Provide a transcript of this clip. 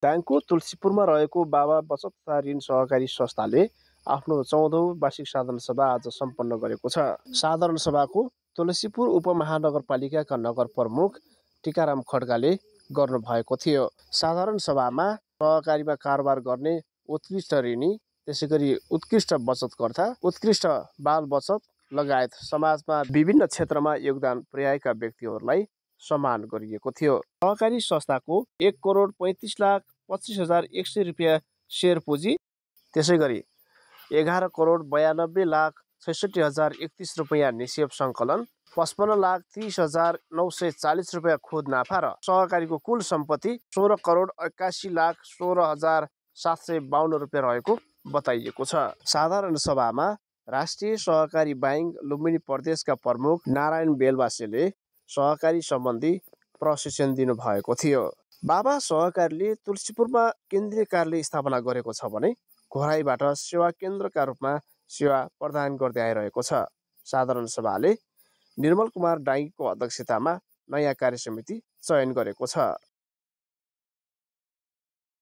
दाङको तुलसीपुरमा रहेको बाबा बचत तथा ऋण सहकारी संस्थाले आफ्नो 14औं वार्षिक साधारण सभा आज सम्पन्न गरेको छ। साधारण सभाको तुलसीपुर उपमहानगरपालिकाका नगर प्रमुख टीकाराम खड्काले गर्नुभएको थियो। साधारण सभामा सहकारीमा कारोबार गर्ने उत्कृष्ट ऋणी, त्यसैगरी उत्कृष्ट बचतकर्ता, उत्कृष्ट बाल बचत लगायत समाजमा विभिन्न क्षेत्रमा योगदान पुर्याएका व्यक्तिहरूलाई सम्मान गरिएको थियो। सहकारी संस्थाको 1,35,25,100 रुपियाँ सेयर पुँजी, त्यसैगरी 11,92,66,031 रुपियाँ निक्षेप सङ्कलन, 55,30,940 रुपियाँ खुद नाफा र सहकारीको कुल सम्पत्ति 16,81,16,752 रुपियाँ रहेको बताइएको छ। साधारण सभामा राष्ट्रिय सहकारी बैंक लुम्बिनी प्रदेशका प्रमुख नारायण बेलवासेले सहकारी सम्बन्धी प्रशिक्षण दिनुभएको थियो। बाबा सहकारीले तुलसीपुरमा केन्द्रीय कार्यालय स्थापना गरेको छ भने घोराईबाट सेवा केन्द्रका रूपमा सेवा प्रदान गर्दै आइरहेको छ। साधारण सभाले निर्मल कुमार डाङ्गीको अध्यक्षतामा नयाँ कार्य समिति चयन गरेको छ।